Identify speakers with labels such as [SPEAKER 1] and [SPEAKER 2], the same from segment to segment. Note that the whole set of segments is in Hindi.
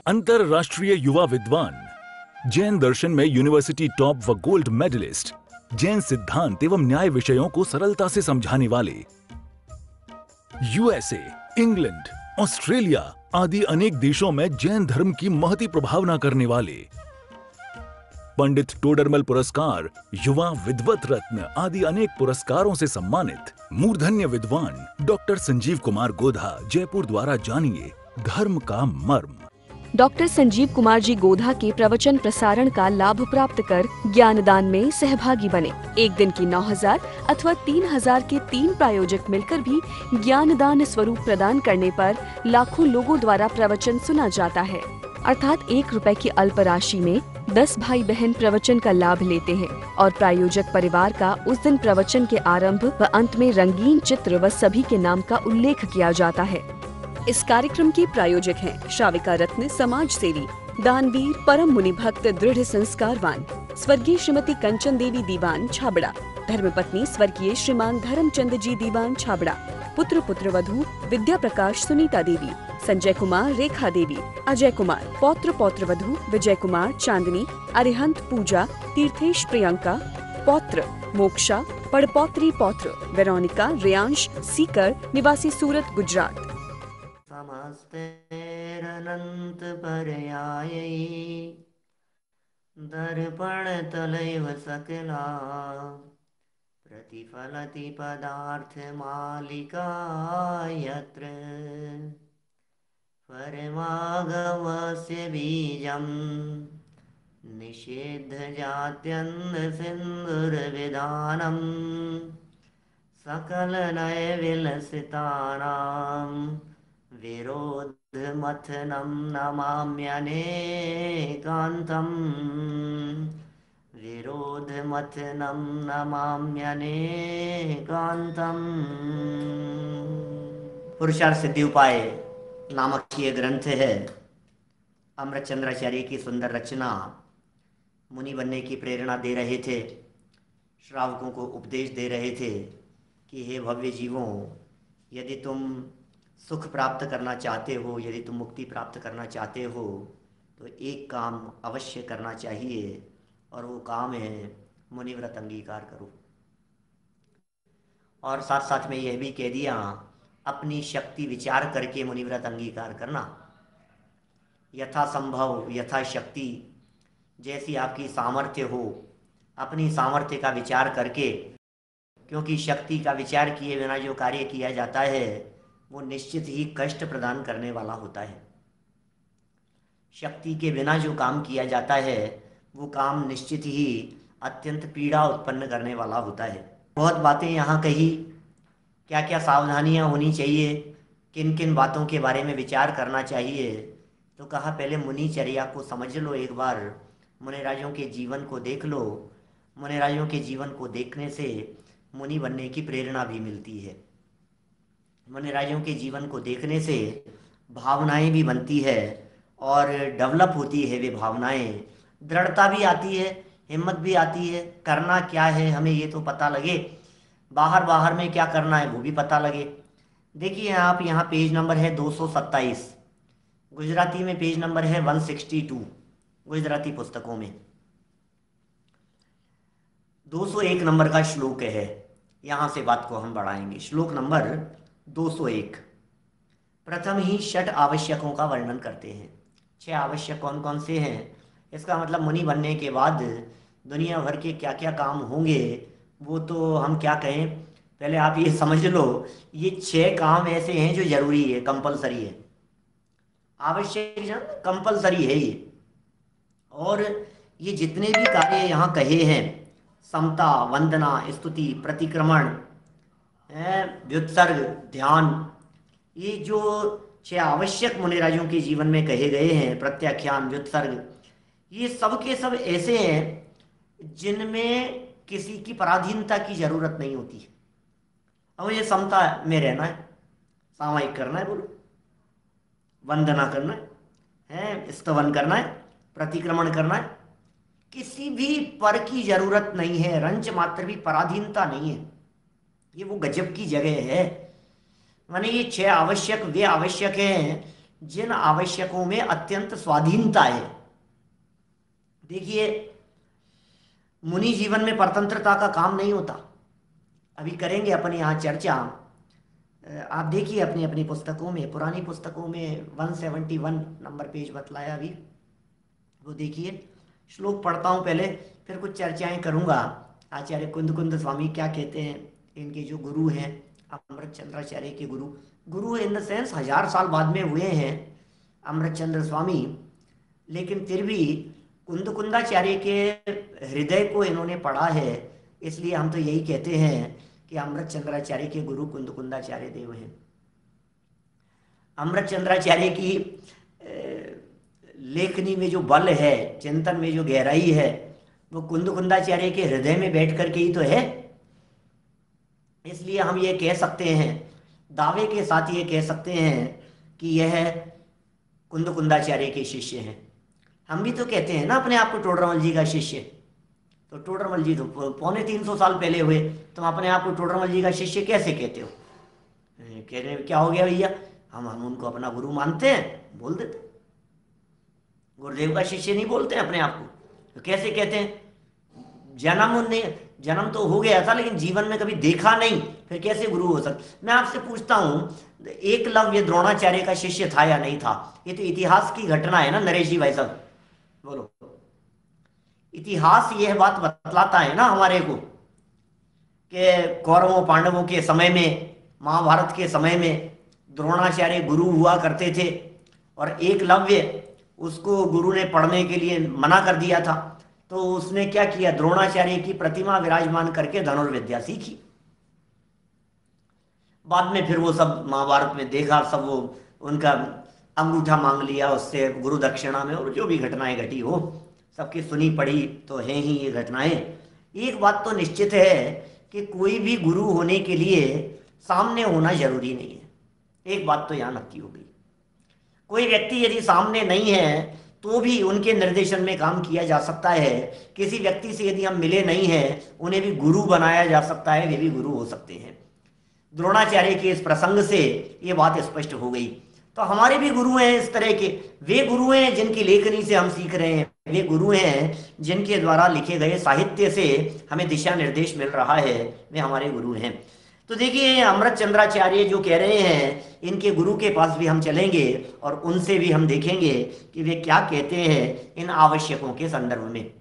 [SPEAKER 1] अंतरराष्ट्रीय युवा विद्वान, जैन दर्शन में यूनिवर्सिटी टॉप व गोल्ड मेडलिस्ट, जैन सिद्धांत एवं न्याय विषयों को सरलता से समझाने वाले, यूएसए, इंग्लैंड, ऑस्ट्रेलिया आदि अनेक देशों में जैन धर्म की महती प्रभावना करने वाले, पंडित टोडरमल पुरस्कार, युवा विद्वत रत्न आदि अनेक पुरस्कारों से सम्मानित मूर्धन्य विद्वान डॉक्टर संजीव कुमार गोधा जयपुर द्वारा जानिए धर्म का मर्म।
[SPEAKER 2] डॉक्टर संजीव कुमार जी गोधा के प्रवचन प्रसारण का लाभ प्राप्त कर ज्ञानदान में सहभागी बने। एक दिन की 9,000 अथवा 3,000 के 3 प्रायोजक मिलकर भी ज्ञानदान स्वरूप प्रदान करने पर लाखों लोगों द्वारा प्रवचन सुना जाता है। अर्थात 1 रुपए की अल्प राशि में 10 भाई बहन प्रवचन का लाभ लेते हैं और प्रायोजक परिवार का उस दिन प्रवचन के आरंभ व अंत में रंगीन चित्र व सभी के नाम का उल्लेख किया जाता है। इस कार्यक्रम के प्रायोजक हैं श्राविका रत्न समाज सेवी, दानवीर, परम मुनि भक्त, दृढ़ संस्कारवान स्वर्गीय श्रीमती कंचन देवी दीवान छाबड़ा, धर्मपत्नी स्वर्गीय श्रीमान धर्मचंद जी दीवान छाबड़ा, पुत्र पुत्रवधू विद्या प्रकाश सुनीता देवी, संजय कुमार रेखा देवी, अजय कुमार, पौत्र पौत्रवधू विजय कुमार चांदनी, अरिहंत पूजा, तीर्थेश प्रियंका, पौत्र मोक्षा, पड़पौत्री पौत्र वेरोनिका रेयांश सीकर निवासी सूरत गुजरात।
[SPEAKER 3] समस्तेरनंत पर्यायै दर्पण तलैव सकला प्रतिफलति पदार्थ मालिका यत्र परमागमस्य बीजं निषेध जात्यन्त सिंदुर्विधानं सकल नय विलसितानां विरोध मथनं नमाम्यनेकान्तं विरोध मथनं नमाम्यनेकान्तं। पुरुषार्थ सिद्धि उपाय नामक ये ग्रंथ है। अमृतचंद्राचार्य की सुंदर रचना। मुनि बनने की प्रेरणा दे रहे थे, श्रावकों को उपदेश दे रहे थे कि हे भव्य जीवों, यदि तुम सुख प्राप्त करना चाहते हो, यदि तुम मुक्ति प्राप्त करना चाहते हो तो एक काम अवश्य करना चाहिए और वो काम है मुनिव्रत अंगीकार करो। और साथ साथ में यह भी कह दिया, अपनी शक्ति विचार करके मुनिव्रत अंगीकार करना। यथा संभव यथा शक्ति, जैसी आपकी सामर्थ्य हो, अपनी सामर्थ्य का विचार करके, क्योंकि शक्ति का विचार किए बिना जो कार्य किया जाता है वो निश्चित ही कष्ट प्रदान करने वाला होता है। शक्ति के बिना जो काम किया जाता है वो काम निश्चित ही अत्यंत पीड़ा उत्पन्न करने वाला होता है। बहुत बातें यहाँ कही, क्या क्या सावधानियाँ होनी चाहिए, किन किन बातों के बारे में विचार करना चाहिए। तो कहा पहले मुनिचर्या को समझ लो, एक बार मुनिराजों के जीवन को देख लो। मुनिराजों के जीवन को देखने से मुनि बनने की प्रेरणा भी मिलती है। मुनिराजों के जीवन को देखने से भावनाएं भी बनती है और डेवलप होती है वे भावनाएं, दृढ़ता भी आती है, हिम्मत भी आती है। करना क्या है हमें ये तो पता लगे, बाहर में क्या करना है वो भी पता लगे। देखिए आप यहाँ पेज नंबर है 227, गुजराती में पेज नंबर है 162, गुजराती पुस्तकों में 201 नंबर का श्लोक है। यहाँ से बात को हम बढ़ाएंगे। श्लोक नंबर 201 प्रथम ही 6 आवश्यकों का वर्णन करते हैं। 6 आवश्यक कौन कौन से हैं? इसका मतलब मुनि बनने के बाद दुनिया भर के क्या क्या काम होंगे वो तो हम क्या कहें, पहले आप ये समझ लो, ये 6 काम ऐसे हैं जो जरूरी है, कंपलसरी है। आवश्यक कंपलसरी है ये। और ये जितने भी कार्य यहाँ कहे हैं, समता, वंदना, स्तुति, प्रतिक्रमण, व्युत्सर्ग, ध्यान, ये जो 6 आवश्यक मुनिराजों के जीवन में कहे गए हैं, प्रत्याख्यान, व्युत्सर्ग, ये सब के सब ऐसे हैं जिनमें किसी की पराधीनता की जरूरत नहीं होती। अब मुझे समता में रहना है, सामायिक करना है, बोलो, वंदना करना है, स्तवन करना है, प्रतिक्रमण करना है, किसी भी पर की जरूरत नहीं है, रंच मात्र भी पराधीनता नहीं है। ये वो गजब की जगह है। माने ये 6 आवश्यक वे आवश्यक हैं जिन आवश्यकों में अत्यंत स्वाधीनता है। देखिए, मुनि जीवन में परतंत्रता का काम नहीं होता। अभी करेंगे अपन यहाँ चर्चा। आप देखिए अपनी अपनी पुस्तकों में, पुरानी पुस्तकों में 171 नंबर पेज बतलाया अभी, वो देखिए। श्लोक पढ़ता हूँ पहले, फिर कुछ चर्चाएं करूँगा। आचार्य कुंद कुंद स्वामी क्या कहते हैं, इनके जो गुरु हैं, अमृत चंद्राचार्य के गुरु, गुरु इन द सेंस 1000 साल बाद में हुए हैं अमृत चंद्र स्वामी, लेकिन फिर भी कुंद कुंदाचार्य के हृदय को इन्होंने पढ़ा है। इसलिए हम तो यही कहते हैं कि अमृत चंद्राचार्य के गुरु कुंद कुंदाचार्य देव हैं। अमृत चंद्राचार्य की लेखनी में जो बल है, चिंतन में जो गहराई है, वो कुंद कुंदाचार्य के हृदय में बैठ करके ही तो है। इसलिए हम ये कह सकते हैं, दावे के साथ ये कह सकते हैं कि यह कुंद कुंदाचार्य के शिष्य हैं। हम भी तो कहते हैं ना अपने आप को टोडरमल जी का शिष्य। तो टोडरमल जी तो 350 साल पहले हुए, तुम अपने आप को टोडरमल जी का शिष्य कैसे कहते हो? कह रहे क्या हो गया भैया, हम उनको अपना गुरु मानते हैं, बोल देते। गुरुदेव का शिष्य नहीं बोलते हैं अपने आप को, तो कैसे कहते हैं? जन्म तो हो गया था लेकिन जीवन में कभी देखा नहीं, फिर कैसे गुरु हो सकता? मैं आपसे पूछता हूं, एकलव्य द्रोणाचार्य का शिष्य था या नहीं था? ये तो इतिहास की घटना है ना नरेश जी भाई साहब, बोलो। इतिहास यह बात बतलाता है ना हमारे को कि कौरवों पांडवों के समय में, महाभारत के समय में द्रोणाचार्य गुरु हुआ करते थे, और एकलव्य उसको गुरु ने पढ़ने के लिए मना कर दिया था। तो उसने क्या किया, द्रोणाचार्य की प्रतिमा विराजमान करके धनुर्विद्या सीखी। बाद में फिर वो सब महाभारत में देखा, सब वो उनका अंगूठा मांग लिया उससे गुरु दक्षिणा में, और जो भी घटनाएं घटी हो सबकी सुनी पढ़ी तो है ही ये घटनाएं। एक बात तो निश्चित है कि कोई भी गुरु होने के लिए सामने होना जरूरी नहीं है। एक बात तो यहाँ नक्की हो गई, कोई व्यक्ति यदि सामने नहीं है तो भी उनके निर्देशन में काम किया जा सकता है। किसी व्यक्ति से यदि हम मिले नहीं हैं, उन्हें भी गुरु बनाया जा सकता है, वे भी गुरु हो सकते हैं। द्रोणाचार्य के इस प्रसंग से ये बात स्पष्ट हो गई। तो हमारे भी गुरु हैं इस तरह के, वे गुरु हैं जिनकी लेखनी से हम सीख रहे हैं, वे गुरु हैं जिनके द्वारा लिखे गए साहित्य से हमें दिशा निर्देश मिल रहा है, वे हमारे गुरु हैं। तो देखिए, अमृत चंद्राचार्य जो कह रहे हैं, इनके गुरु के पास भी हम चलेंगे और उनसे भी हम देखेंगे कि वे क्या कहते हैं इन आवश्यकों के संदर्भ में।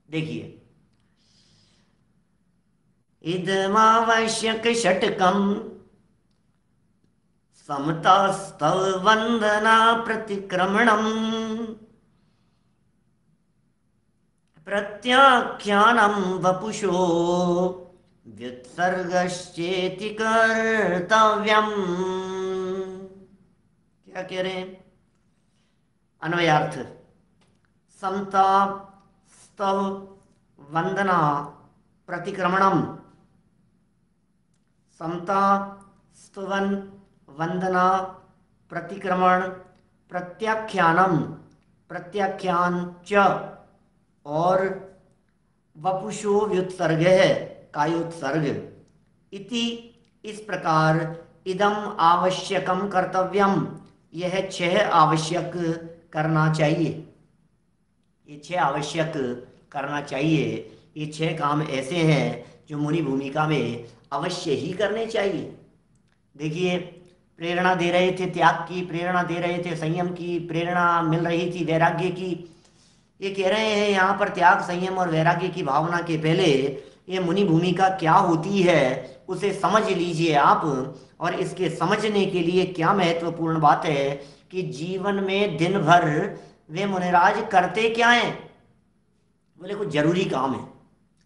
[SPEAKER 3] देखिए, इदमावश्यक षटकम समतास्तव वंदना प्रतिक्रमणम प्रत्याख्यानम वपुषो व्युत्सर्गश्चेति कर्तव्यम। क्या कह रहे हैं? अन्वयार्थ, समता स्तव वंदना प्रतिक्रमणम, समता स्तवन वंदना प्रतिक्रमण प्रत्याख्यानम, प्रत्याख्यान च, और वपुषो व्युत्सर्ग है कायोत्सर्ग, इति इस प्रकार, इदम आवश्यकम कर्तव्यम, यह 6 आवश्यक करना चाहिए। ये 6 आवश्यक करना चाहिए। ये 6 काम ऐसे हैं जो मुनि भूमिका में अवश्य ही करने चाहिए। देखिए, प्रेरणा दे रहे थे त्याग की, प्रेरणा दे रहे थे संयम की, प्रेरणा मिल रही थी वैराग्य की। ये कह रहे हैं यहाँ पर त्याग, संयम और वैराग्य की भावना के पहले ये मुनि भूमिका क्या होती है उसे समझ लीजिए आप। और इसके समझने के लिए क्या महत्वपूर्ण बात है कि जीवन में दिन भर वे मुनिराज करते क्या हैं? बोले कुछ जरूरी काम है।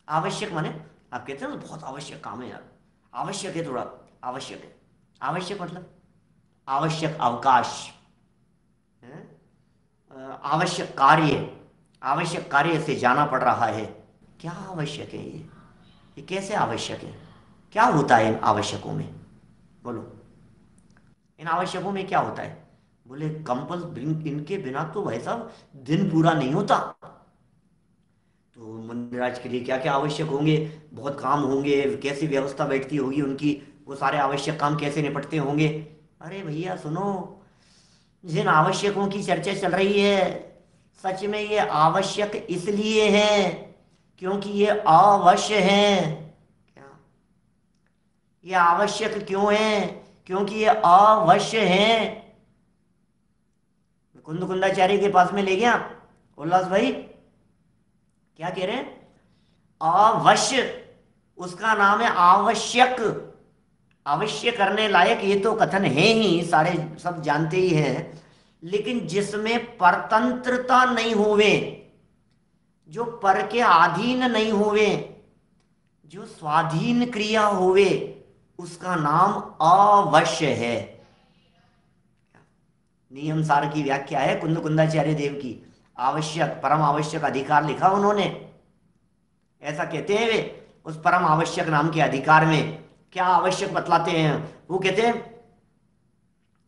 [SPEAKER 3] आवश्यक माने, आप कहते हैं ना बहुत आवश्यक काम है यार, आवश्यक है, थोड़ा आवश्यक है। आवश्यक मतलब आवश्यक अवकाश, आवश्यक कार्य, आवश्यक कार्य से जाना पड़ रहा है। क्या आवश्यक है ये कैसे आवश्यक है? क्या होता है इन आवश्यकों में? बोलो, इन आवश्यकों में क्या होता है? बोले इनके बिना तो भाई साहब दिन पूरा नहीं होता। तो मुनिराज के लिए क्या क्या आवश्यक होंगे? बहुत काम होंगे, कैसी व्यवस्था बैठती होगी उनकी, वो सारे आवश्यक काम कैसे निपटते होंगे? अरे भैया सुनो, जिन आवश्यकों की चर्चा चल रही है, सच में ये आवश्यक इसलिए है क्योंकि ये अवश्य है। क्या ये आवश्यक क्यों है? क्योंकि ये अवश्य है। कुंद कुंदाचार्य के पास में ले गया उल्लास भाई, क्या कह रहे हैं? अवश्य, उसका नाम है आवश्यक। अवश्य करने लायक ये तो कथन है ही, सारे सब जानते ही हैं, लेकिन जिसमें परतंत्रता नहीं होवे, जो पर के अधीन नहीं होवे, जो स्वाधीन क्रिया होवे, उसका नाम अवश्य है। नियम सार की व्याख्या है कुंद कुंदाचार्य देव की। आवश्यक, परम आवश्यक अधिकार लिखा उन्होंने। ऐसा कहते हैं वे, उस परम आवश्यक नाम के अधिकार में क्या आवश्यक बतलाते हैं? वो कहते हैं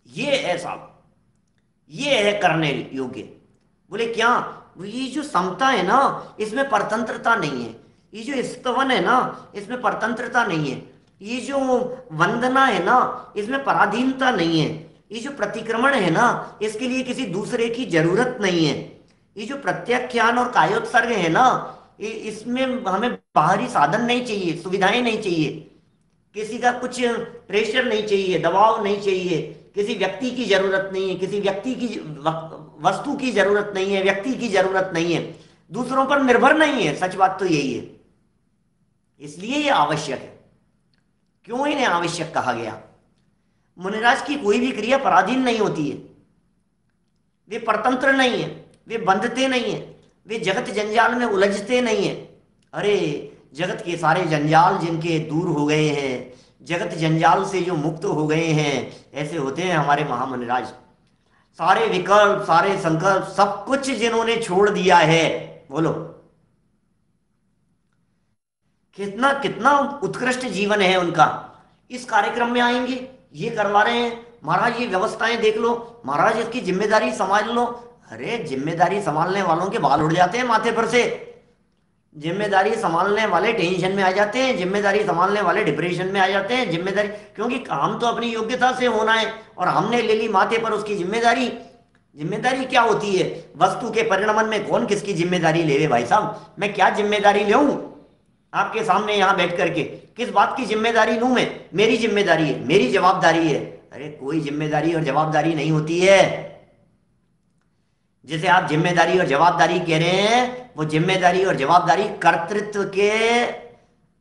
[SPEAKER 3] ये है साहब, ये है करने योग्य। बोले क्या? ये जो समता है ना, इसमें परतंत्रता नहीं है। ये जो स्तवन है ना, इसमें परतंत्रता नहीं है। ये जो वंदना है ना, इसमें पराधीनता नहीं है। ये जो प्रतिक्रमण है ना, इसके लिए किसी दूसरे की जरूरत नहीं है। ये जो प्रत्याख्यान और कायोत्सर्ग है ना, इसमें हमें बाहरी साधन नहीं चाहिए, सुविधाएं नहीं चाहिए, किसी का कुछ प्रेशर नहीं चाहिए, दबाव नहीं चाहिए, किसी व्यक्ति की जरूरत नहीं है, किसी व्यक्ति की वस्तु की जरूरत नहीं है, व्यक्ति की जरूरत नहीं है, दूसरों पर निर्भर नहीं है। सच बात तो यही है। इसलिए ये आवश्यक है। क्यों इन्हें आवश्यक कहा गया? मुनिराज की कोई भी क्रिया पराधीन नहीं होती है, वे परतंत्र नहीं है, वे बंधते नहीं है, वे जगत जंजाल में उलझते नहीं है। अरे जगत के सारे जंजाल जिनके दूर हो गए हैं, जगत जंजाल से जो मुक्त हो गए हैं, ऐसे होते हैं हमारे महामुनिराज। सारे विकल्प, सारे संकल्प, सब कुछ जिन्होंने छोड़ दिया है, बोलो कितना कितना उत्कृष्ट जीवन है उनका। इस कार्यक्रम में आएंगे, ये करवा रहे हैं, महाराज ये व्यवस्थाएं देख लो, महाराज इसकी जिम्मेदारी संभाल लो। अरे जिम्मेदारी संभालने वालों के बाल उड़ जाते हैं माथे पर से। जिम्मेदारी संभालने वाले टेंशन में आ जाते हैं, जिम्मेदारी संभालने वाले डिप्रेशन में आ जाते हैं। जिम्मेदारी, क्योंकि काम तो अपनी योग्यता से होना है और हमने ले ली माथे पर उसकी जिम्मेदारी। जिम्मेदारी क्या होती है? वस्तु के परिणमन में कौन किसकी जिम्मेदारी लेवे? भाई साहब मैं क्या जिम्मेदारी लूं आपके सामने यहां बैठ करके? किस बात की जिम्मेदारी लूं मैं? मेरी जिम्मेदारी है, मेरी जवाबदारी है। अरे कोई जिम्मेदारी और जवाबदारी नहीं होती है। जिसे आप जिम्मेदारी और जवाबदारी कह रहे हैं, वो जिम्मेदारी और जवाबदारी कर्तृत्व के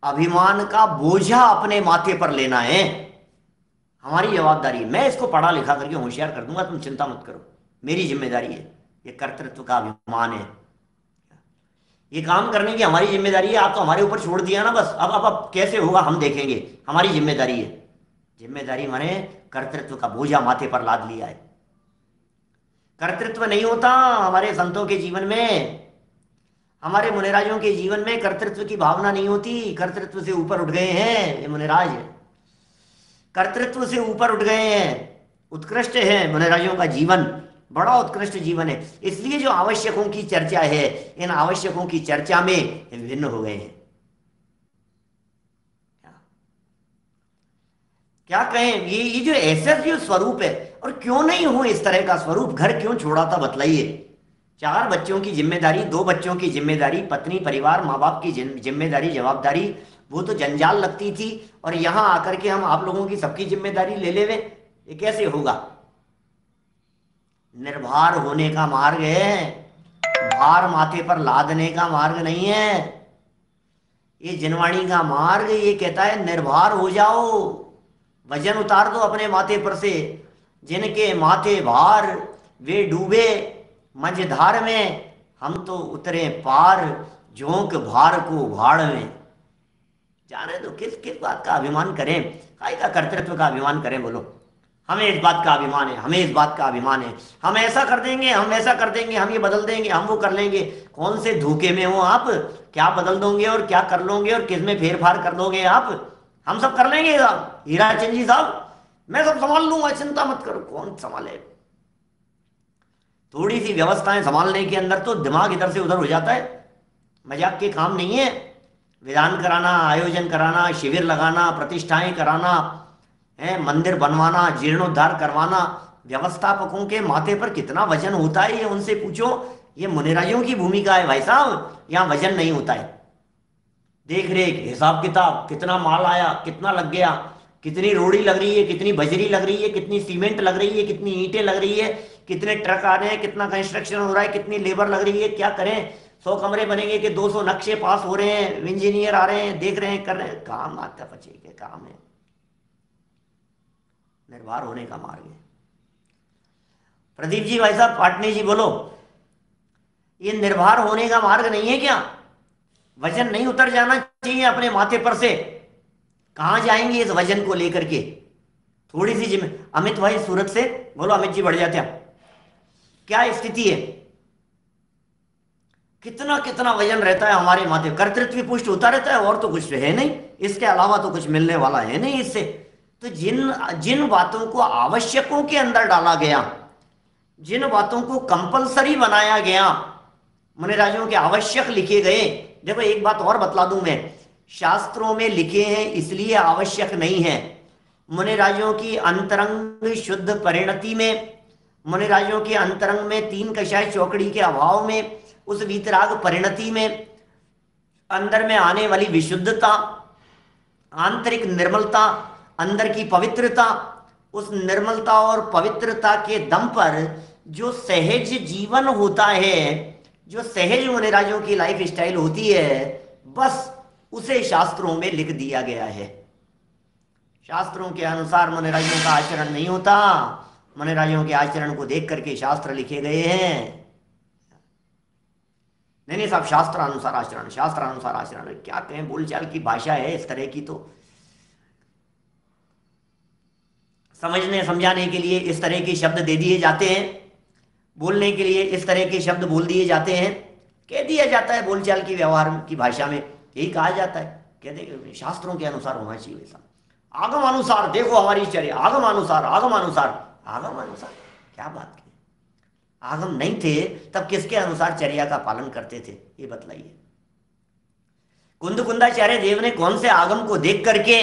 [SPEAKER 3] अभिमान का बोझा अपने माथे पर लेना है। हमारी जवाबदारी है। मैं इसको पढ़ा लिखा करके होशियार कर दूंगा, तुम चिंता मत करो, मेरी जिम्मेदारी है। ये कर्तृत्व का अभिमान है। ये काम करने की हमारी जिम्मेदारी है। आप तो हमारे ऊपर छोड़ दिया ना बस। अब कैसे होगा हम देखेंगे, हमारी जिम्मेदारी है। जिम्मेदारी माने कर्तृत्व का बोझा माथे पर लाद लिया है। कर्तृत्व नहीं होता हमारे संतों के जीवन में, हमारे मुनिराजों के जीवन में कर्तृत्व की भावना नहीं होती। कर्तृत्व से ऊपर उठ गए हैं ये मुनिराज, कर्तृत्व से ऊपर उठ गए हैं। उत्कृष्ट है मुनिराजों का जीवन, बड़ा उत्कृष्ट जीवन है। इसलिए जो आवश्यकों की चर्चा है, इन आवश्यकों की चर्चा में भिन्न हो गए हैं। क्या कहें, ये जो ऐसा जो स्वरूप है, और क्यों नहीं हो इस तरह का स्वरूप? घर क्यों छोड़ा था बताइए? 4 बच्चों की जिम्मेदारी, 2 बच्चों की जिम्मेदारी, पत्नी, परिवार, माँ बाप की जिम्मेदारी, जवाबदारी, वो तो जंजाल लगती थी। और यहां आकर के हम आप लोगों की सबकी जिम्मेदारी ले लेवे, ये कैसे होगा? निर्भर होने का मार्ग है, भार माथे पर लादने का मार्ग नहीं है। ये जिनवाणी का मार्ग ये कहता है निर्भर हो जाओ, वजन उतार दो अपने माथे पर से। जिनके माथे भार वे डूबे मझधार में, हम तो उतरे पार, झोंक भार को भाड़ में। जाने दो, किस किस बात का अभिमान करें? काय का कर्तृत्व का अभिमान करें? बोलो, हमें इस बात का अभिमान है, हमें इस बात का अभिमान है, हम ऐसा कर देंगे, हम ऐसा कर देंगे, हम ये बदल देंगे, हम वो कर लेंगे। कौन से धोखे में हो आप? क्या बदल दोगे और क्या कर लोगे और किस में फेर फार कर दोगे आप? हम सब कर लेंगे साहब, हीराचंद जी साहब, मैं सब संभाल लूंगा, चिंता मत करो। कौन संभाले? थोड़ी सी व्यवस्थाएं संभालने के अंदर तो दिमाग इधर से उधर हो जाता है। मजाक के काम नहीं है। विधान कराना, आयोजन कराना, शिविर लगाना, प्रतिष्ठाएं कराना है, मंदिर बनवाना, जीर्णोद्धार करवाना, व्यवस्थापकों के माथे पर कितना वजन होता है, ये उनसे पूछो। ये मुनिराजों की भूमिका है भाई साहब, यहाँ वजन नहीं होता है। देख रेख, हिसाब किताब, कितना माल आया, कितना लग गया, कितनी रोड़ी लग रही है, कितनी बजरी लग रही है, कितनी सीमेंट लग रही है, कितनी ईंटें लग रही है, कितने ट्रक आ रहे हैं, कितना कंस्ट्रक्शन हो रहा है, कितनी लेबर लग रही है, क्या करें, 100 कमरे बनेंगे कि 200 नक्शे पास हो रहे हैं, इंजीनियर आ रहे हैं, देख रहे हैं, कर रहे हैं। काम आता बचे के काम है, निर्भर होने का मार्ग है। प्रदीप जी, भाई साहब, पाटनी जी, बोलो, ये निर्भर होने का मार्ग नहीं है क्या? वजन नहीं उतर जाना चाहिए अपने माथे पर से? कहां जाएंगे इस वजन को लेकर के? थोड़ी सी जिम्मे। अमित भाई सूरत से, बोलो अमित जी, बढ़ जाते हैं। क्या स्थिति है? कितना कितना वजन रहता है हमारे माथे, कर्तृत्व पुष्ट होता रहता है, और तो कुछ है नहीं, इसके अलावा तो कुछ मिलने वाला है नहीं इससे। तो जिन जिन बातों को आवश्यकों के अंदर डाला गया, जिन बातों को कंपलसरी बनाया गया, मुनिराजों के आवश्यक लिखे गए। देखो एक बात और बतला दूं मैं, शास्त्रों में लिखे हैं इसलिए आवश्यक नहीं है। मुनिराजों की अंतरंग शुद्ध परिणति में, मुनिराजों के अंतरंग में तीन कषाय चौकड़ी के अभाव में, उस वीतराग परिणति में, अंदर में आने वाली विशुद्धता, आंतरिक निर्मलता, अंदर की पवित्रता, उस निर्मलता और पवित्रता के दम पर जो सहज जीवन होता है, जो सहज मुनिराजों की लाइफ स्टाइल होती है, बस उसे शास्त्रों में लिख दिया गया है। शास्त्रों के अनुसार मुनिराजों का आचरण नहीं होता, मुनिराजों के आचरण को देख करके शास्त्र लिखे गए हैं। नहीं साहब, शास्त्र अनुसार आचरण, शास्त्र अनुसार आचरण, क्या कहें, बोलचाल की भाषा है इस तरह की, तो समझने समझाने के लिए इस तरह के शब्द दे दिए जाते हैं, बोलने के लिए इस तरह के शब्द बोल दिए जाते हैं, कह दिया जाता है बोलचाल की व्यवहार की भाषा में, यही कहा जाता है, कहते शास्त्रों के अनुसार होना चाहिए वैसा, आगम अनुसार देखो हमारी चर्या, आगम अनुसार, आगम अनुसार, आगम अनुसार, क्या बात की? आगम नहीं थे तब किसके अनुसार चर्या का पालन करते थे, ये बतलाइए। कुंदकुंदाचार्य देव ने कौन से आगम को देख करके,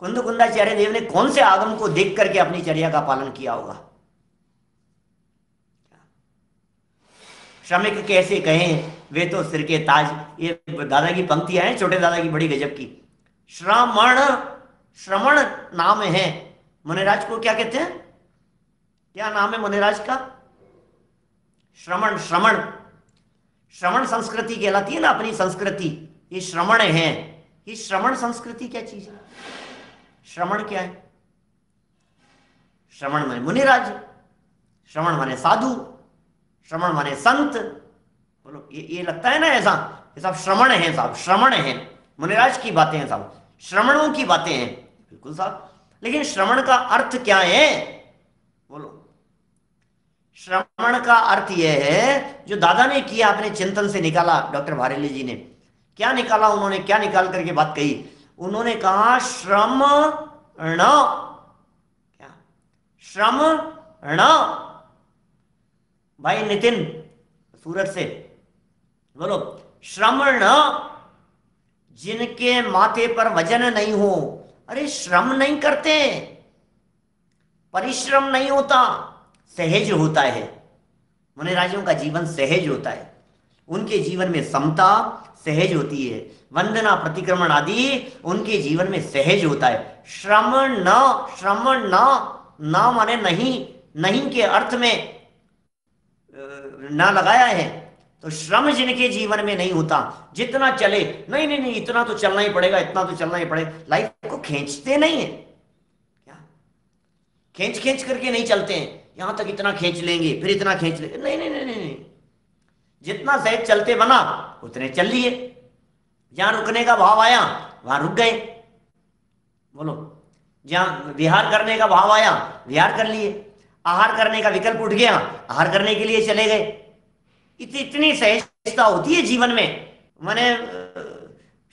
[SPEAKER 3] कुंदकुंदाचार्य देव ने कौन से आगम को देख करके अपनी चर्या का पालन किया होगा? श्रमिक कैसे कहें वे तो सिर के ताज, ये दादा की पंक्तियां हैं, छोटे दादा की, बड़ी गजब की। श्रमण, श्रमण नाम है मुनिराज को, क्या कहते हैं, क्या नाम है मुनिराज का? श्रमण, श्रमण, श्रमण संस्कृति कहलाती है ना अपनी संस्कृति, ये श्रमण है। ये श्रमण संस्कृति क्या चीज है? श्रमण क्या है? श्रमण माने मुनिराज, श्रमण माने साधु, श्रमण माने संत। बोलो, ये लगता है ना ऐसा, ये सब श्रमण है साहब, श्रमण है, मुनिराज की बातें हैं साहब, श्रमणों की बातें हैं, बिल्कुल साहब। लेकिन श्रमण का अर्थ क्या है? बोलो, श्रमण का अर्थ यह है जो दादा ने किया, अपने चिंतन से निकाला, डॉक्टर भारेली जी ने क्या निकाला, उन्होंने क्या निकाल करके बात कही? उन्होंने कहा श्रमण, क्या श्रमण? भाई नितिन सूरत से, बोलो, श्रमण, जिनके माथे पर वजन नहीं हो। अरे श्रम नहीं करते, परिश्रम नहीं होता, सहज होता है। मुनिराजों का जीवन सहज होता है, उनके जीवन में समता सहज होती है, वंदना प्रतिक्रमण आदि उनके जीवन में सहज होता है। श्रम न, श्रम न माने नहीं, नहीं के अर्थ में ना लगाया है, तो श्रम जिनके जीवन में नहीं होता, जितना चले, नहीं नहीं नहीं इतना तो चलना ही पड़ेगा, इतना तो चलना ही पड़ेगा, लाइफ को खींचते नहीं है क्या? खींच खींच करके नहीं चलते हैं, यहां तक इतना खींच लेंगे, फिर इतना खींच लेंगे, नहीं नहीं नहीं नहीं, जितना सहज चलते बना उतने चल लिए, जहां रुकने का भाव आया वहां रुक गए। बोलो, जहां विहार करने का भाव आया विहार कर लिए, आहार करने का विकल्प उठ गया, आहार करने के लिए चले गए। इतनी सहजता होती है जीवन में। माने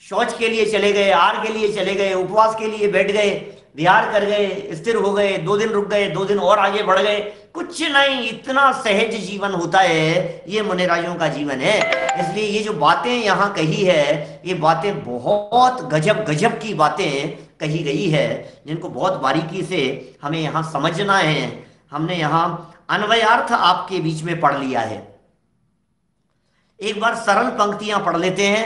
[SPEAKER 3] शौच के लिए चले गए, आहार के लिए चले गए, उपवास के लिए बैठ गए, विहार कर गए, स्थिर हो गए, 2 दिन रुक गए, 2 दिन और आगे बढ़ गए, कुछ नहीं, इतना सहज जीवन होता है, ये मुनिराजों का जीवन है। इसलिए ये जो बातें यहाँ कही है, ये बातें बहुत गजब गजब की बातें कही गई है, जिनको बहुत बारीकी से हमें यहाँ समझना है। हमने यहाँ अन्वयार्थ आपके बीच में पढ़ लिया है। एक बार सरल पंक्तियां पढ़ लेते हैं।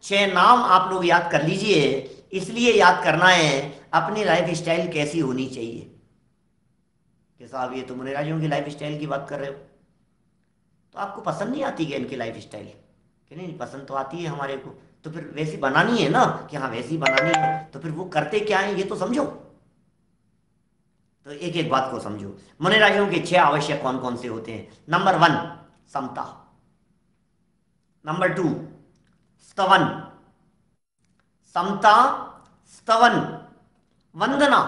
[SPEAKER 3] 6 नाम आप लोग याद कर लीजिए। इसलिए याद करना है, अपनी लाइफ स्टाइल कैसी होनी चाहिए। कि साहब ये तो मुनिराजों की लाइफ स्टाइल की बात कर रहे हो, तो आपको पसंद नहीं आती क्या इनकी लाइफ स्टाइल? कि नहीं, पसंद तो आती है हमारे को, तो फिर वैसी बनानी है ना, कि हाँ वैसी बनानी है, तो फिर वो करते क्या है ये तो समझो। तो एक एक बात को समझो। मुनिराजों के 6 आवश्यक कौन कौन से होते हैं? नंबर 1 समता, नंबर 2 स्तवन, समता, स्तवन, वंदना।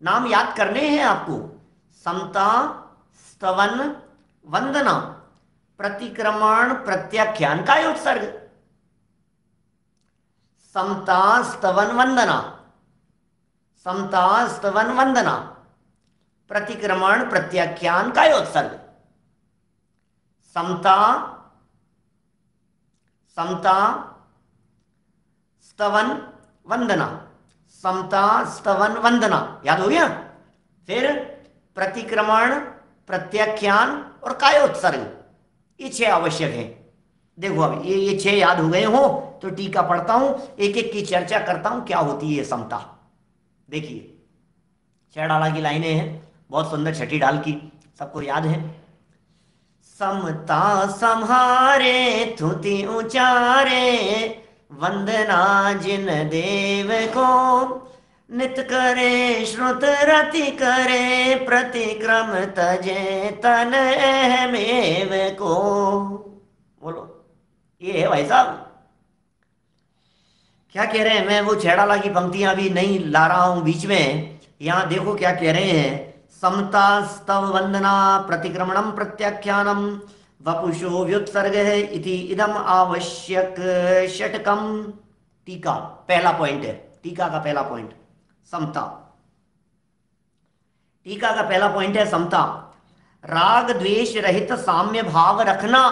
[SPEAKER 3] नाम याद करने हैं आपको। समता, स्तवन, वंदना, प्रतिक्रमण, प्रत्याख्यान का उत्सर्ग। समता, स्तवन, वंदना, समता, स्तवन, वंदना, प्रतिक्रमण, प्रत्याख्यान का उत्सर्ग। समता, समता, स्तवन, वंदना, समता, स्तवन, वंदना, याद हो गया? फिर प्रतिक्रमण, प्रत्याख्यान और कायोत्सर्ग, ये 6 आवश्यक हैं। देखो अब ये 6 याद हो गए हो तो टीका पढ़ता हूं, एक एक की चर्चा करता हूं क्या होती है समता। देखिए 6 डाला की लाइनें हैं, बहुत सुंदर, छठी डाल की सबको याद है। समता सम्हारे थुति उचारे, वंदना जिन देव को, नित करे श्रुत रति करे, प्रतिक्रम तजे तन अहमेव को। बोलो ये है भाई साहब, क्या कह रहे हैं? मैं वो 6 डाला की पंक्तियां अभी नहीं ला रहा हूं बीच में। यहां देखो क्या कह रहे हैं। समता, स्तव, वंदना, प्रतिक्रमणम, प्रत्याख्यानम, वपुषो व्युत्सर्ग है इति इदम आवश्यक षटकम। टीका पहला पॉइंट है, टीका का पहला पॉइंट समता। टीका का पहला पॉइंट है समता। राग द्वेष रहित साम्य भाव रखना,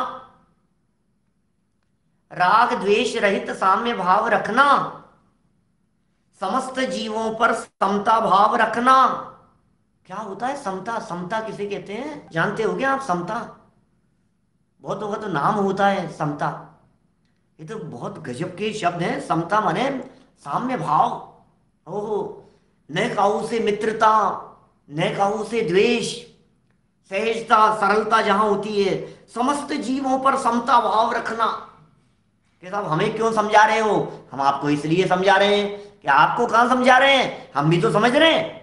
[SPEAKER 3] राग द्वेष रहित साम्य भाव रखना, समस्त जीवों पर समता भाव रखना। क्या होता है समता? समता किसे कहते हैं जानते हो क्या आप? समता बहुतों का तो नाम होता है समता, ये तो बहुत गजब के शब्द हैं। समता माने साम्य भाव। ओहो, न काऊ से मित्रता, न काऊ से द्वेष, सहजता, सरलता जहां होती है, समस्त जीवों पर समता भाव रखना। कि साहब हमें क्यों समझा रहे हो? हम आपको इसलिए समझा रहे हैं कि आपको कहां समझा रहे हैं, हम भी तो समझ रहे हैं,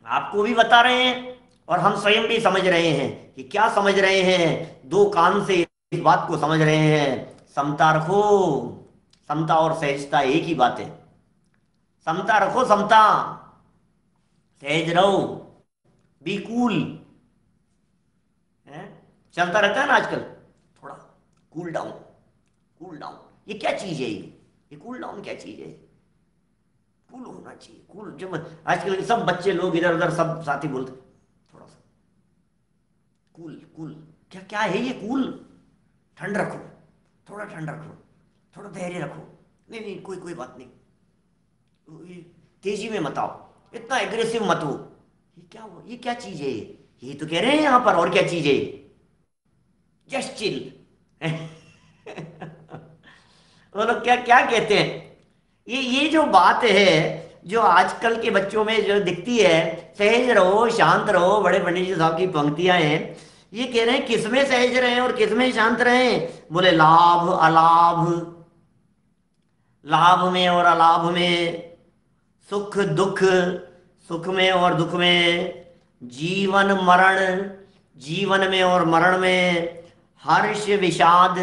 [SPEAKER 3] आपको भी बता रहे हैं और हम स्वयं भी समझ रहे हैं। कि क्या समझ रहे हैं? 2 कान से इस बात को समझ रहे हैं। समता रखो, समता और सहजता एक ही बात है। समता रखो, समता, सहज रहो, बी कूल। चलता रहता है ना आजकल, थोड़ा कूल डाउन, कूल डाउन। ये क्या चीज है? ये कूल डाउन क्या चीज है? कूल होना चाहिए, कूल। जब आजकल सब बच्चे लोग इधर उधर सब साथी बोलते थोड़ा सा कूल, कूल। क्या क्या है ये कूल? ठंड रखो, थोड़ा ठंड रखो, थोड़ा धैर्य रखो। नहीं नहीं, कोई कोई बात नहीं, तेजी में मत आओ, इतना एग्रेसिव मत हो। ये क्या हुआ? ये क्या चीज है? ये तो कह रहे हैं यहां पर, और क्या चीज है? Just chill. वो लोग क्या क्या कहते हैं? ये जो बात है जो आजकल के बच्चों में जो दिखती है, सहज रहो, शांत रहो, बड़े पंडित जी साहब की पंक्तियां हैं, ये कह रहे हैं किसमें सहज रहें और किसमें शांत रहें? बोले लाभ अलाभ, लाभ में और अलाभ में, सुख दुख, सुख में और दुख में, जीवन मरण, जीवन में और मरण में, हर्ष विषाद,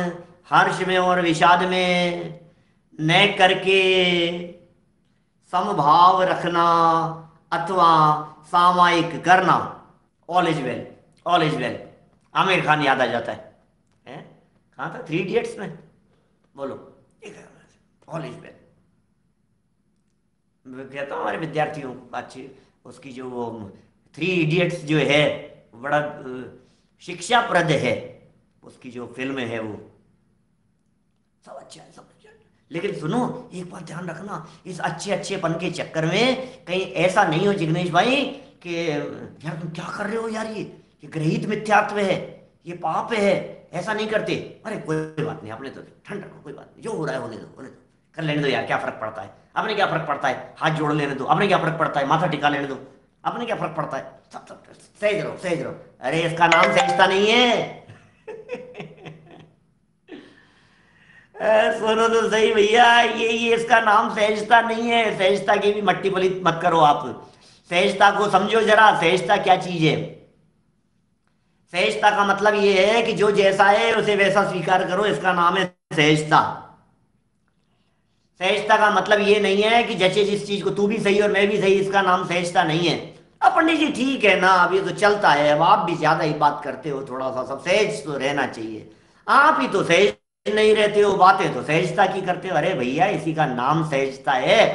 [SPEAKER 3] हर्ष में और विषाद में, न करके समभाव रखना अथवा सामायिक करना। All is well, all is well. Aamir Khan याद आ जाता है? कहाँ था 3 इडियट्स में? बोलो, ऑल इज वेल। मैं कहता हूँ हमारे विद्यार्थियों को अच्छी उसकी जो वो 3 इडियट्स जो है बड़ा शिक्षाप्रद है, उसकी जो फिल्म है वो सब अच्छा है, सब अच्छा है। लेकिन सुनो, एक बात ध्यान रखना, इस अच्छे अच्छेपन के चक्कर में कहीं ऐसा नहीं हो जिग्नेश भाई कि यार तुम क्या कर रहे हो यार, ये गृहीत मिथ्यात्व है, ये पाप है, ऐसा नहीं करते। अरे कोई बात नहीं, आपने तो ठंड रखो, कोई बात नहीं, जो हो रहा है होने दो, कर लेने दो यार, क्या फर्क पड़ता है, अपने क्या फर्क पड़ता है, हाथ जोड़ लेने दो, अपने क्या फर्क पड़ता है, माथा टिका लेने दो, अपने क्या फर्क पड़ता है, सब सहज रहो सहज रहो। अरे इसका नाम सहजता नहीं है। सुनो तो सही भैया, ये इसका नाम सहजता नहीं है। सहजता की भी मट्टी पलीत मत करो आप। सहजता को समझो जरा, सहजता क्या चीज है। सहजता का मतलब ये है कि जो जैसा है उसे वैसा स्वीकार करो, इसका नाम है सहजता। सहजता का मतलब ये नहीं है कि जैसे जिस चीज को तू भी सही और मैं भी सही, इसका नाम सहजता नहीं है। अब पंडित जी ठीक है ना, अब ये तो चलता है, अब आप भी ज्यादा ही बात करते हो, थोड़ा सा सब सहज तो रहना चाहिए। आप ही तो सहज नहीं रहते हो, बातें तो सहजता की करते हो। अरे भैया इसी का नाम सहजता है।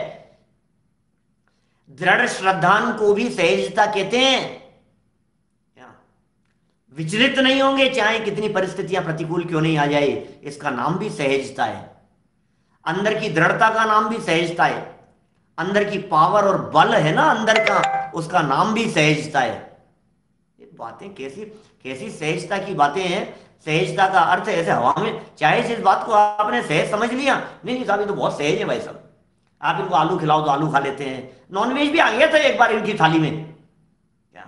[SPEAKER 3] दृढ़ श्रद्धान को भी सहजता कहते हैं। क्या? विचलित नहीं होंगे चाहे कितनी परिस्थितियां प्रतिकूल क्यों नहीं आ जाए, इसका नाम भी सहजता है। अंदर की दृढ़ता का नाम भी सहजता है। अंदर की पावर और बल है ना अंदर का, उसका नाम भी सहजता है। ये बातें कैसी कैसी सहजता की बातें हैं। सहजता का अर्थ ऐसे हवा में, चाहे इस बात को आपने सहज समझ लिया, नहीं नहीं साहब ये तो बहुत सहज है भाई साहब, आप इनको आलू खिलाओ तो आलू खा लेते हैं, नॉनवेज भी आ गया था एक बार इनकी थाली में, क्या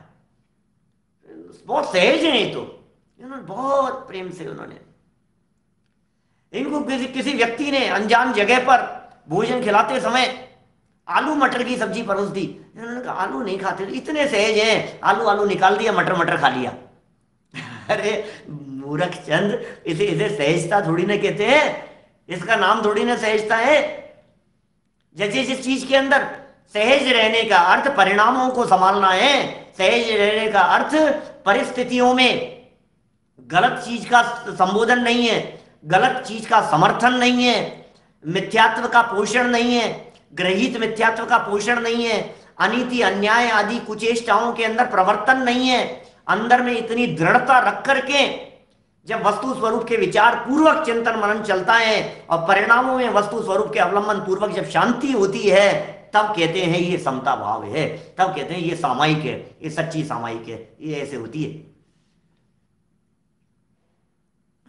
[SPEAKER 3] बहुत सहज है ये तो। इन्होंने बहुत प्रेम से उन्होंने इनको किसी किसी व्यक्ति ने अनजान जगह पर भोजन खिलाते समय आलू मटर की सब्जी परोस दी। इन्होंने कहा आलू नहीं खाते, इतने सहज हैं, आलू आलू निकाल दिया, मटर मटर खा लिया। अरे मूर्ख चंद, इसे इसे सहजता थोड़ी ना कहते हैं, इसका नाम थोड़ी ना सहजता है। जैसे जिस चीज के अंदर सहज रहने का अर्थ परिणामों को संभालना है, सहज रहने का अर्थ परिस्थितियों में गलत चीज का संबोधन नहीं है, गलत चीज का समर्थन नहीं है, मिथ्यात्व का पोषण नहीं है, ग्रहित मिथ्यात्व का पोषण नहीं है, अनीति अन्याय आदि कुचेष्टाओं के अंदर प्रवर्तन नहीं है। अंदर में इतनी दृढ़ता रख करके जब वस्तु स्वरूप के विचार पूर्वक चिंतन मनन चलता है और परिणामों में वस्तु स्वरूप के अवलंबन पूर्वक जब शांति होती है, तब कहते हैं ये समता भाव है, तब कहते हैं ये सामायिक है, ये सच्ची सामायिक है, ये ऐसे होती है।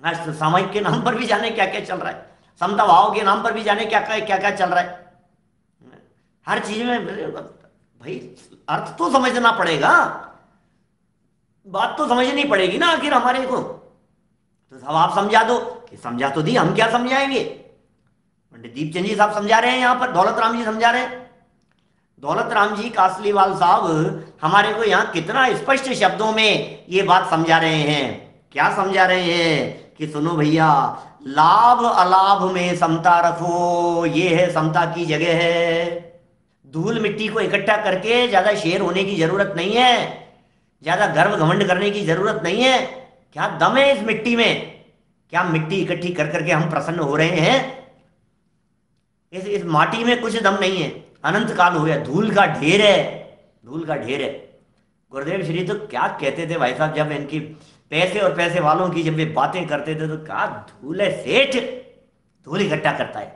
[SPEAKER 3] आज तो सामायिक के नाम पर भी जाने क्या क्या चल रहा है, समता भाव के नाम पर भी जाने क्या क्या चल रहा है। हर चीज में भाई अर्थ तो समझना पड़ेगा, बात तो समझनी पड़ेगी ना आखिर हमारे को। तो सब आप समझा दो, कि समझा तो दी, हम क्या समझाएंगे। पंडित दीपचंद जी साहब समझा रहे हैं, यहां पर दौलत राम जी समझा रहे हैं। दौलत राम जी कासलीवाल साहब हमारे को यहाँ कितना स्पष्ट शब्दों में ये बात समझा रहे हैं। क्या समझा रहे हैं कि सुनो भैया, लाभ अलाभ में समता रखो, ये है समता की जगह है। धूल मिट्टी को इकट्ठा करके ज्यादा शेर होने की जरूरत नहीं है, ज्यादा गर्व घमंड करने की जरूरत नहीं है। क्या दम है इस मिट्टी में, क्या मिट्टी इकट्ठी कर करके हम प्रसन्न हो रहे हैं। इस माटी में कुछ दम नहीं है, अनंत काल हो गया, धूल का ढेर है, धूल का ढेर है। गुरुदेव श्री तो क्या कहते थे भाई साहब, जब इनकी पैसे और पैसे वालों की जब वे बातें करते थे तो क्या धूल है सेठ, धूल इकट्ठा करता है,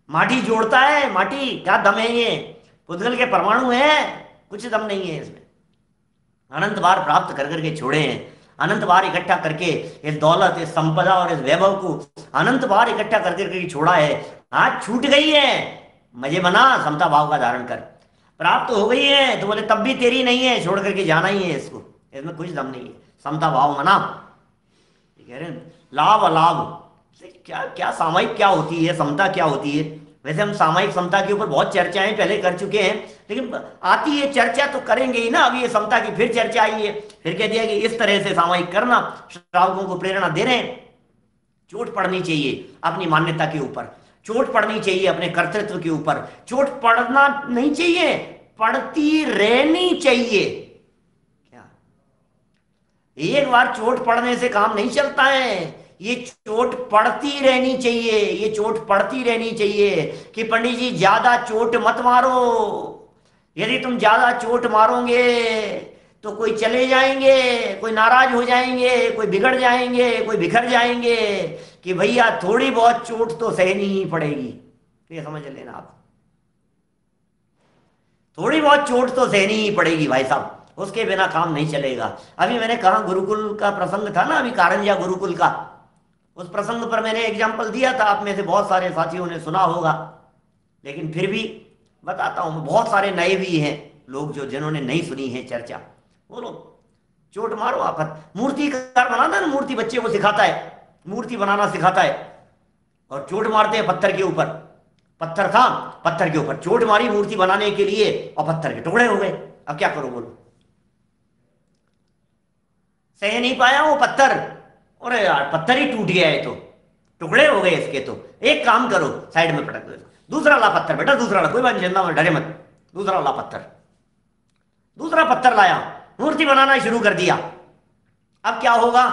[SPEAKER 3] माटी जोड़ता है, माटी क्या दम है ये, पुद्गल के परमाणु है, कुछ दम नहीं है इसमें। अनंत बार प्राप्त कर करके छोड़े हैं, अनंत बार इकट्ठा करके इस दौलत, इस संपदा और इस वैभव को अनंत बार इकट्ठा कर करके छोड़ा है। आज छूट गई है, मजे बना, समता भाव का धारण कर, प्राप्त हो गई है तो बोले तब भी तेरी नहीं है, छोड़ करके जाना ही है इसको, इसमें कुछ दम नहीं है, समता भाव मना। कह रहे लाभ अलाभ क्या क्या, सामायिक क्या होती है, समता क्या होती है। वैसे हम सामायिक समता के ऊपर बहुत चर्चाएं पहले कर चुके हैं, लेकिन आती है चर्चा तो करेंगे ही ना। अभी ये समता की फिर चर्चा आई है, फिर कह दिया कि इस तरह से सामायिक करना, श्रावकों को प्रेरणा दे रहे हैं। चोट पड़नी चाहिए अपनी मान्यता के ऊपर, चोट पड़नी चाहिए अपने कर्तृत्व के ऊपर, चोट पड़ना नहीं चाहिए, पड़ती रहनी चाहिए। क्या एक बार चोट पड़ने से काम नहीं चलता है, ये चोट पड़ती रहनी चाहिए, ये चोट पड़ती रहनी चाहिए। कि पंडित जी ज्यादा चोट मत मारो, यदि तुम ज्यादा चोट मारोगे तो कोई चले जाएंगे, कोई नाराज हो जाएंगे, कोई बिगड़ जाएंगे, कोई बिखर जाएंगे। कि भैया थोड़ी बहुत चोट तो सहनी ही पड़ेगी, ये समझ लेना आप, थोड़ी बहुत चोट तो सहनी ही पड़ेगी भाई साहब, उसके बिना काम नहीं चलेगा। अभी मैंने कहा गुरुकुल का प्रसंग था ना, अभी कारंजा गुरुकुल का, उस प्रसंग पर मैंने एग्जाम्पल दिया था, आप में से बहुत सारे साथियों ने सुना होगा, लेकिन फिर भी बताता हूं। बहुत सारे नए भी हैं लोग जो जिन्होंने नहीं सुनी है चर्चा, वो लोग चोट मारो आप। मूर्तिकार बनाता है ना, मूर्ति बच्चे को सिखाता है, मूर्ति बनाना सिखाता है, और चोट मारते हैं पत्थर के ऊपर। पत्थर था, पत्थर के ऊपर चोट मारी मूर्ति बनाने के लिए और पत्थर के टुकड़े हो गए। अब क्या करो बोलो, सह नहीं पाया वो पत्थर, अरे यार पत्थर ही टूट गया है, तो टुकड़े हो गए इसके। तो एक काम करो, साइड में पटक दो, दूसरा ला पत्थर बेटा, दूसरा ला, कोई बात चिंता मत, डरे मत, दूसरा ला पत्थर। दूसरा पत्थर लाया, मूर्ति बनाना शुरू कर दिया। अब क्या होगा,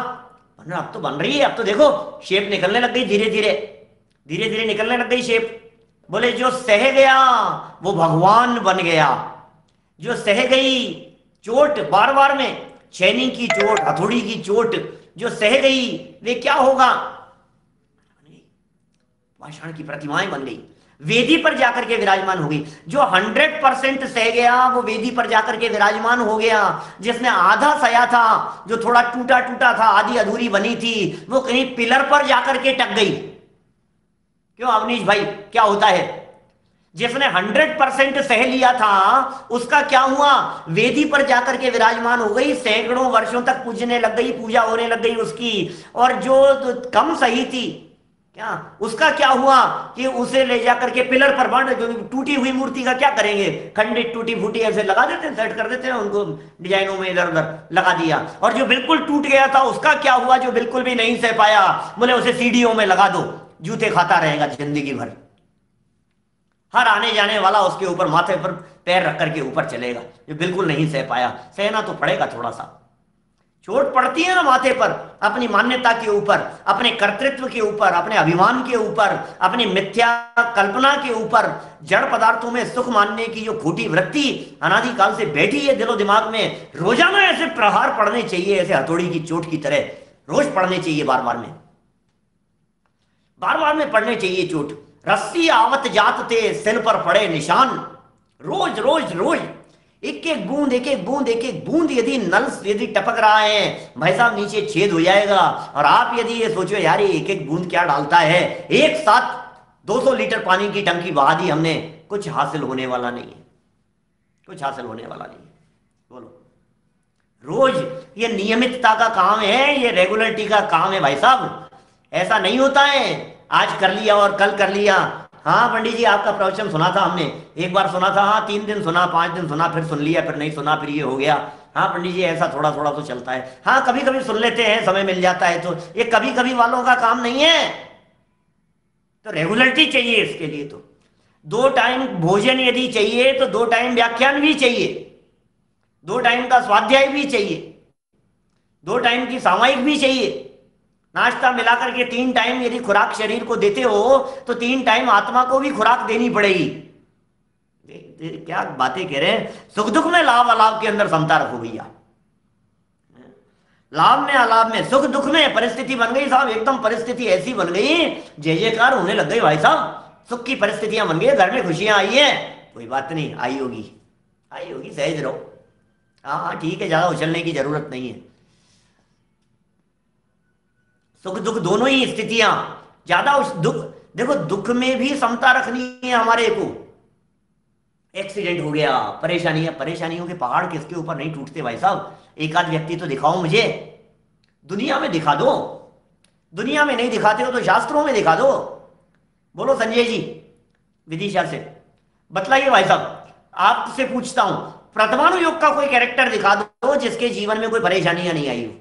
[SPEAKER 3] अब तो बन रही है, अब तो देखो शेप निकलने लग गई, धीरे धीरे धीरे धीरे निकलने लग गई शेप। बोले जो सह गया वो भगवान बन गया, जो सह गई चोट बार बार में, छेनी की चोट, हथौड़ी की चोट, जो सह गई वे क्या होगा, पाषाण की प्रतिमाएं बन गई, वेदी पर जाकर के विराजमान हो गई। जो 100% सह गया वो वेदी पर जाकर के विराजमान हो गया। जिसने आधा सया था, जो थोड़ा टूटा टूटा था, आधी अधूरी बनी थी, वो कहीं पिलर पर जाकर के टक गई। क्यों अवनीश भाई, क्या होता है? जिसने 100% सह लिया था उसका क्या हुआ, वेदी पर जाकर के विराजमान हो गई, सैकड़ों वर्षों तक पूजने लग गई, पूजा होने लग गई उसकी। और जो कम सही थी, क्या उसका क्या हुआ कि उसे ले जाकर के पिलर पर बांध, जो टूटी हुई मूर्ति का क्या करेंगे, खंडित टूटी फूटी ऐसे लगा देते हैं, सेट कर देते हैं उनको डिजाइनों में, इधर उधर लगा दिया। और जो बिल्कुल टूट गया था उसका क्या हुआ, जो बिल्कुल भी नहीं सह पाया, बोले उसे सीढ़ियों में लगा दो, जूते खाता रहेगा जिंदगी भर, हर आने जाने वाला उसके ऊपर माथे पर पैर रख करके ऊपर चलेगा। जो बिल्कुल नहीं सह पाया, सहना तो पड़ेगा, थोड़ा सा चोट पड़ती है ना माथे पर, अपनी मान्यता के ऊपर, अपने कर्तृत्व के ऊपर, अपने अभिमान के ऊपर, अपनी मिथ्या कल्पना के ऊपर, जड़ पदार्थों में सुख मानने की जो खोटी वृत्ति अनादिकाल से बैठी है दिलो दिमाग में, रोजाना ऐसे प्रहार पड़ने चाहिए, ऐसे हथौड़ी की चोट की तरह रोज पड़ने चाहिए, बार बार में, बार बार में पड़ने चाहिए चोट। रस्सी आवत जात थे सिल पर पड़े निशान, रोज रोज रोज एक एक बूंद, एक एक बूंद, एक एक बूंद यदि नल यदि टपक रहा है भाई साहब, नीचे छेद हो जाएगा। और आप यदि ये सोचो यार ये एक एक बूंद क्या डालता है, एक साथ 200 लीटर पानी की टंकी बहा दी हमने, कुछ हासिल होने वाला नहीं है, कुछ हासिल होने वाला नहीं है। बोलो, रोज ये नियमितता का काम है, ये रेगुलरिटी का काम है भाई साहब, ऐसा नहीं होता है आज कर लिया और कल कर लिया। हाँ पंडित जी आपका प्रवचन सुना था हमने, एक बार सुना था, हाँ 3 दिन सुना, 5 दिन सुना, फिर सुन लिया, फिर नहीं सुना, फिर ये हो गया। हाँ पंडित जी ऐसा थोड़ा थोड़ा तो चलता है, हाँ कभी कभी सुन लेते हैं, समय मिल जाता है, तो ये कभी कभी वालों का काम नहीं है, तो रेगुलरिटी चाहिए इसके लिए। तो 2 टाइम भोजन यदि चाहिए तो 2 टाइम व्याख्यान भी चाहिए, 2 टाइम का स्वाध्याय भी चाहिए, 2 टाइम की सामायिक भी चाहिए, नाश्ता मिलाकर के 3 टाइम यदि खुराक शरीर को देते हो तो 3 टाइम आत्मा को भी खुराक देनी पड़ेगी। क्या बातें कह रहे हैं, सुख दुख में लाभ अलाभ के अंदर समता रखो भैया, लाभ में अलाभ में, सुख दुख में परिस्थिति बन गई साहब, एकदम परिस्थिति ऐसी बन गई, जय जयकार होने लग गई भाई साहब, सुख की परिस्थितियां बन गई, घर में खुशियां आई है, कोई बात नहीं, आई होगी, आई होगी, सहज रहो, हाँ ठीक है, ज्यादा उछलने की जरूरत नहीं है। सुख दुख दोनों ही स्थितियां, ज्यादा उस दुख, देखो दुख में भी समता रखनी है हमारे को। एक्सीडेंट हो गया, परेशानियां, परेशानियों के पहाड़ किसके ऊपर नहीं टूटते भाई साहब, एक आध व्यक्ति तो दिखाओ मुझे, दुनिया में दिखा दो, दुनिया में नहीं दिखाते हो तो शास्त्रों में दिखा दो। बोलो संजय जी विदिशा से, बतलाइए भाई साहब, आपसे पूछता हूं, प्रथमानु योग का कोई कैरेक्टर दिखा दो जिसके जीवन में कोई परेशानियां नहीं आई हो।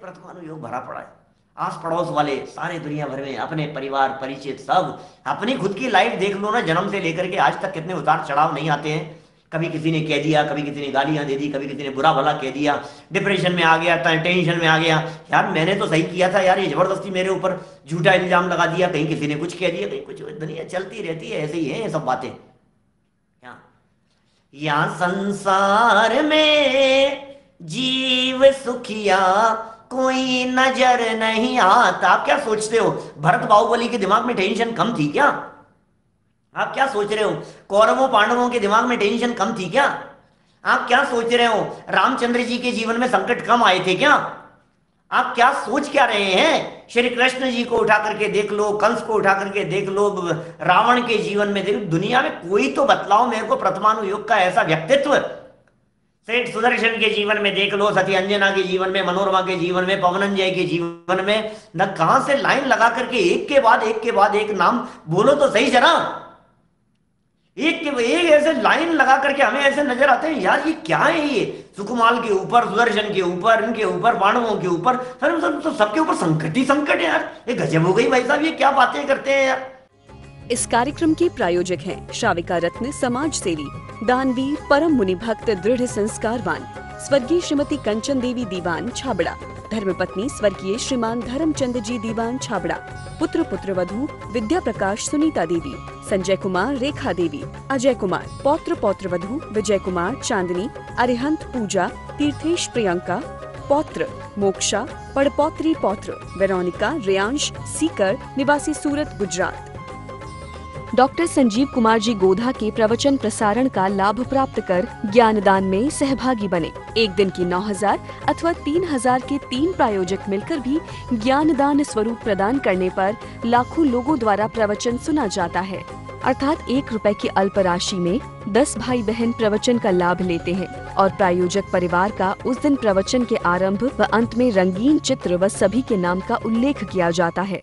[SPEAKER 3] प्रथमानु योग भरा पड़ा है, आस पड़ोस वाले सारे दुनिया भर में, अपने परिवार परिचित सब, अपनी खुद की लाइफ देख लो ना, जन्म से लेकर के आज तक कितने उतार चढ़ाव नहीं आते हैं, कभी किसी ने कह दिया, कभी किसी ने गालियां दे दी, कभी किसी ने बुरा भला कह दिया, डिप्रेशन में आ गया, टेंशन में आ गया, यार मैंने तो सही किया था यार, ये जबरदस्ती मेरे ऊपर झूठा इल्जाम लगा दिया, कहीं किसी ने कुछ कह दिया, कहीं कुछ, दुनिया चलती रहती है, ऐसे ही है ये सब बातें। यहाँ संसार में जीव सुखिया कोई नजर नहीं आता। आप क्या सोचते हो, भरत बाहुबली के दिमाग में टेंशन कम थी क्या? आप क्या सोच रहे हो, कौरवों पांडवों के दिमाग में टेंशन कम थी क्या? आप क्या सोच रहे हो, रामचंद्र जी के जीवन में संकट कम आए थे क्या? आप क्या सोच क्या रहे हैं? श्री कृष्ण जी को उठा करके देख लो, कंस को उठा करके देख लो, रावण के जीवन में देख लो, दुनिया में कोई तो बतलाओ मेरे को परमाणु का ऐसा व्यक्तित्व। सेठ सुदर्शन के जीवन में देख लो, सती अंजना के जीवन में, मनोरमा के जीवन में, पवनंजय के जीवन में, न कहां से लाइन लगा करके एक के बाद एक नाम बोलो तो सही जरा। एक ऐसे लाइन लगा करके हमें ऐसे नजर आते हैं, यार ये क्या है, ये सुकुमाल के ऊपर, सुदर्शन के ऊपर, इनके ऊपर, पांडवों के ऊपर, तो सबके ऊपर संकट ही संकट है यार। ये गजब हो गई भाई साहब, ये क्या बातें करते हैं यार।
[SPEAKER 2] इस कार्यक्रम के प्रायोजक हैं श्राविका रत्न समाज सेवी, दानवीर, परम मुनि भक्त, दृढ़ संस्कारवान स्वर्गीय श्रीमती कंचन देवी दीवान छाबड़ा, धर्मपत्नी स्वर्गीय श्रीमान धर्मचंद जी दीवान छाबड़ा, पुत्र पुत्रवधू विद्या प्रकाश सुनीता देवी, संजय कुमार रेखा देवी, अजय कुमार, पौत्र पौत्रवधू विजय कुमार चांदनी, अरिहंत पूजा, तीर्थेश प्रियंका, पौत्र मोक्षा, पड़पौत्री पौत्र वेरोनिका, रेयांश सीकर निवासी सूरत गुजरात। डॉक्टर संजीव कुमार जी गोधा के प्रवचन प्रसारण का लाभ प्राप्त कर ज्ञानदान में सहभागी बने। एक दिन की 9,000 अथवा 3,000 के 3 प्रायोजक मिलकर भी ज्ञानदान स्वरूप प्रदान करने पर लाखों लोगों द्वारा प्रवचन सुना जाता है। अर्थात 1 रुपए की अल्प राशि में 10 भाई बहन प्रवचन का लाभ लेते हैं और प्रायोजक परिवार का उस दिन प्रवचन के आरंभ व अंत में रंगीन चित्र व सभी के नाम का उल्लेख किया जाता है।